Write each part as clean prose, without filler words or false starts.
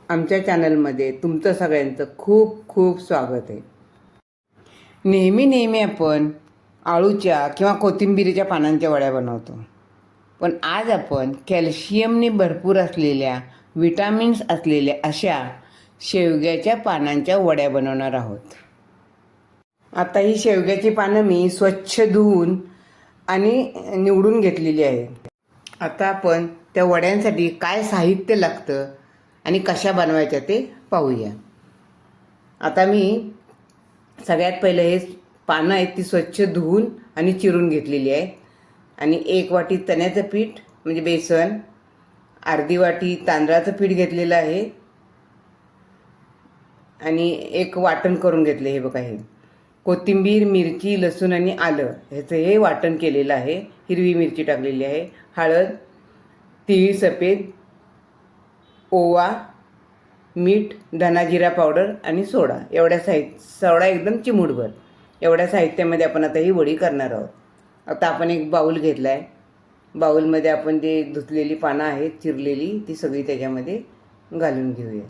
आमच्या चॅनलमध्ये तुमचं सगळ्यांचं खूप खूप स्वागत आहे. नेहमी आपण आळूच्या किंवा कोथिंबीरीच्या पानांच्या वड्या बनवतो, पण आज आपण कॅल्शियमने भरपूर असलेल्या, विटामिन्स असलेल्या अशा शेवग्याच्या पानांच्या वड्या बनवणार आहोत. आता ही शेवग्याची पानं मी स्वच्छ धुवून आणि निवडून घेतलेली आहे. आता आपण त्या वड्यांसाठी काय साहित्य लागतं आणि कशा बनवायच्या ते पाहूया. आता मी सगळ्यात पहिले हे पानं आहेत ती स्वच्छ धुवून आणि चिरून घेतलेली आहेत. आणि 1 वाटी चण्याचं पीठ म्हणजे बेसन, अर्धी वाटी तांदळाचं पीठ घेतलेलं आहे आणि एक वाटण करून घेतले. हे बघा, हे कोथिंबीर, मिरची, लसूण आणि आलं ह्याचं हे वाटण केलेलं आहे. हिरवी मिरची टाकलेली आहे, हळद, तीळ सफेद, ओवा, मीठ, धना जिरा पावडर आणि सोडा. सोडा एकदम चिमूटभर. एवढ्या साहित्यामध्ये आपण आता ही वडी करणार आहोत. आता आपण एक बाऊल घेतला आहे. बाऊलमध्ये आपण जे धुतलेली पानं आहेत चिरलेली ती सगळी त्याच्यामध्ये घालून घेऊया.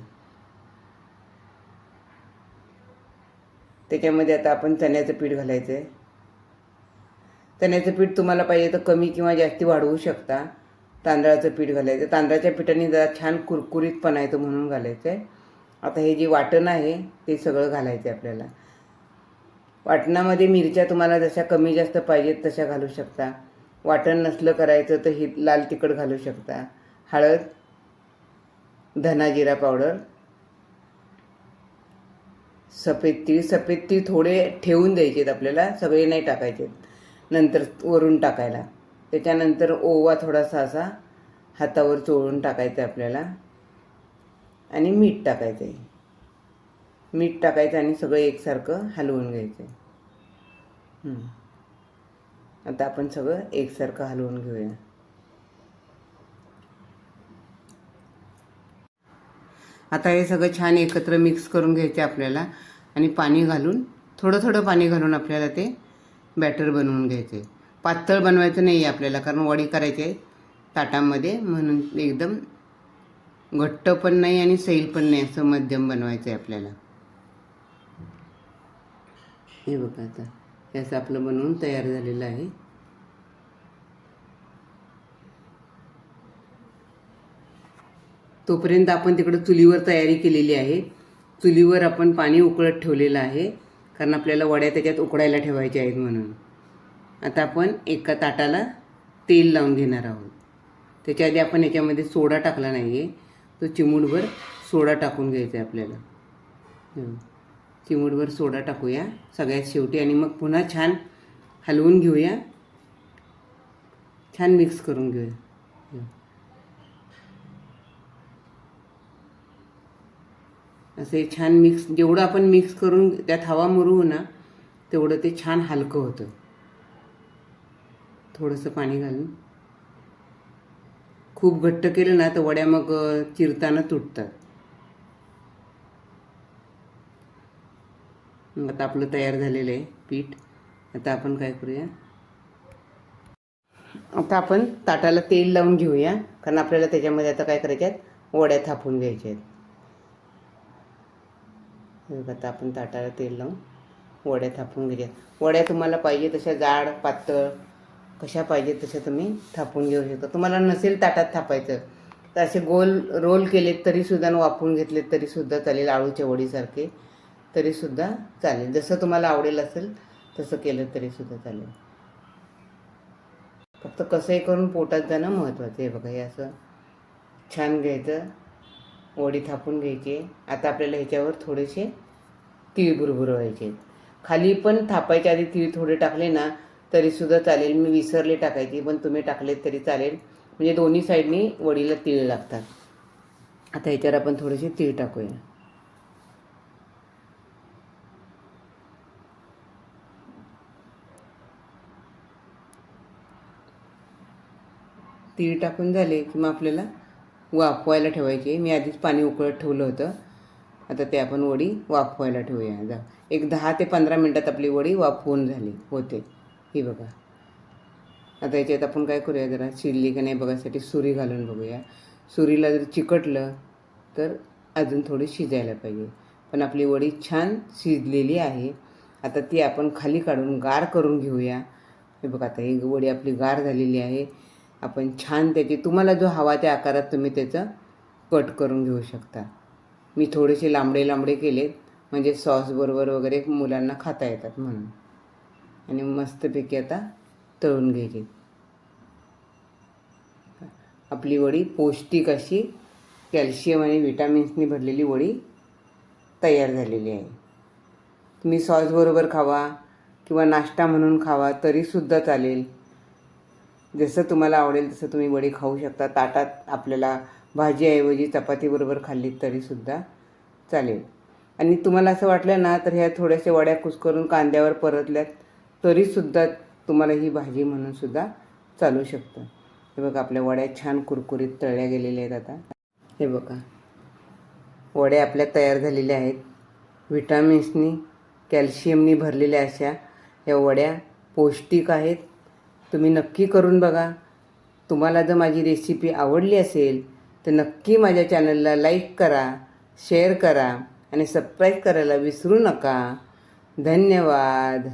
त्याच्यामध्ये आता आपण चण्याचं पीठ घालायचं आहे. चण्याचं पीठ तुम्हाला पाहिजे तर कमी किंवा जास्ती वाढवू शकता. तांदळाचं पीठ घालायचं. तांदळाच्या पिठाने जरा छान कुरकुरीतपणा येतो म्हणून घालायचं आहे. आता हे जे वाटण आहे ते सगळं घालायचं आहे आपल्याला. वाटणामध्ये मिरच्या तुम्हाला जशा कमी जास्त पाहिजेत तशा घालू शकता. वाटण नसलं करायचं तर ही लाल तिखट घालू शकता. हळद, धना जिरा पावडर, सफेद तीळ थोडे ठेवून द्यायचे आहेत आपल्याला, सगळे नाही टाकायचे, नंतर वरून टाकायला. त्याच्यानंतर ओवा थोडासा असा हातावर चोळून टाकायचं आपल्याला आणि मीठ टाकायचं आहे. मीठ टाकायचं आणि सगळं एकसारखं हलवून घ्यायचं आहे. आता आपण सगळं एकसारखं हलवून घेऊया. आता हे सगळं छान एकत्र मिक्स करून घ्यायचे आपल्याला आणि पाणी घालून थोडं पाणी घालून आपल्याला ते बॅटर बनवून घ्यायचे. पातळ बनवायचं नाही आहे आपल्याला, कारण वडी करायची आहे ताटामध्ये, म्हणून एकदम घट्ट पण नाही आणि सैल पण नाही, असं मध्यम बनवायचं आहे आपल्याला. हे बघा, आता हे असं आपलं बनवून तयार झालेलं आहे. तोपर्यंत आपण तिकडं चुलीवर तयारी केलेली आहे. चुलीवर आपण पाणी उकळत ठेवलेलं आहे, कारण आपल्याला वड्या त्याच्यात उकडायला ठेवायच्या आहेत म्हणून. आता आपण एका ताटाला तेल लावून घेणार आहोत. त्याच्या आधी आपण याच्यामध्ये सोडा टाकला नाही आहे, तो चिमूटभर सोडा टाकून घ्यायचा आहे आपल्याला. चिमूटभर सोडा टाकूया सगळ्यात शेवटी आणि मग पुन्हा छान हलवून घेऊया, छान मिक्स करून घेऊया. असे छान मिक्स, जेवढं आपण मिक्स करून त्यात हवा मुरू ना तेवढं ते छान हलकं होतं. थोडंसं पाणी घालून. खूप घट्ट केलं ना तर वड्या मग चिरताना तुटतात. आता आपलं तयार झालेलं आहे पीठ. आता आपण काय करूया, आता आपण ताटाला तेल लावून घेऊया, कारण आपल्याला त्याच्यामध्ये आता काय करायच्या आहेत, वड्या थापून घ्यायच्या आहेत. आता आपण ताटाला तेल लावून वड्या थापून घ्यायच्या. वड्या तुम्हाला पाहिजे तशा जाड पातळ कशा पाहिजे तशा तुम्ही थापून घेऊ शकता. तुम्हाला नसेल ताटात थापायचं तर असे गोल रोल केलेत तरीसुद्धा, वाफवून घेतलेत तरीसुद्धा चालेल, आळूच्या वडीसारखे तरीसुद्धा चालेल. जसं तुम्हाला आवडेल असेल तसं केलं तरीसुद्धा चालेल. फक्त कसंही करून पोटात जाणं महत्त्वाचं आहे. बघा, हे असं छान घ्यायचं, वडी थापून घ्यायची. आता आपल्याला ह्याच्यावर थोडेसे तीळ भुरभुरवायचे. खाली पण थापायच्या आधी तीळ थोडे टाकले ना तरीसुद्धा चालेल. मी विसरले टाकायची, पण तुम्ही टाकलेत तरी चालेल, म्हणजे दोन्ही साईडनी वडीला तीळ लागतात. आता ह्याच्यावर आपण थोडेसे तीळ टाकूया. तीळ टाकून झाले की मग आपल्याला वाफवायला ठेवायचे. मी आधीच पाणी उकळत ठेवलं होतं. आता ते आपण वडी वाफवायला ठेवूया. एक 10 ते 15 मिनटात आपली वडी वाफवून झाली होते. ही बघा. आता याच्यात आपण काय करूया, जरा शिजली का नाही बघायसाठी सुरी घालून बघूया. सुरीला जर चिकटलं तर अजून थोडी शिजायला पाहिजे. पण आपली वडी छान शिजलेली आहे. आता ती आपण खाली काढून गार करून घेऊया. हे बघा, आता ही वडी आपली गार झालेली आहे. आपण छान त्याची तुम्हाला जो हवा त्या आकारात तुम्ही त्याचं कट करून घेऊ शकता. मी थोडेसे लांबडे लांबडे केलेत म्हणजे सॉसबरोबर वगैरे मुलांना खाता येतात म्हणून. आणि मस्तपैकी आता तळून घ्यायची. आपली वडी पौष्टिक अशी कॅल्शियम आणि विटॅमिन्सनी भरलेली वडी तयार झालेली आहे. तुम्ही सॉसबरोबर खावा किंवा नाश्ता म्हणून खावा तरीसुद्धा चालेल. जसं तुम्हाला आवडेल तसं तुम्ही वडी खाऊ शकता. ताटात आपल्याला भाजीऐवजी चपातीबरोबर खाल्ली तरीसुद्धा चालेल. आणि तुम्हाला असं वाटलं ना तर ह्या थोड्याशा वड्या कुस्करून कांद्यावर परतल्यात तरीसुद्धा तुम्हाला ही भाजी म्हणूनसुद्धा चालू शकतं. हे बघा, आपल्या वड्या छान कुरकुरीत तळल्या गेलेल्या आहेत. आता हे बघा, वड्या आपल्या तयार झालेल्या आहेत. विटॅमिन्सनी कॅल्शियमनी भरलेल्या अशा या वड्या पौष्टिक आहेत. तुम्ही नक्की करून बघा. तुम्हाला जर माझी रेसिपी आवडली असेल तर नक्की माझ्या चॅनलला लाईक करा, शेअर करा आणि सबस्क्राईब करायला विसरू नका. धन्यवाद.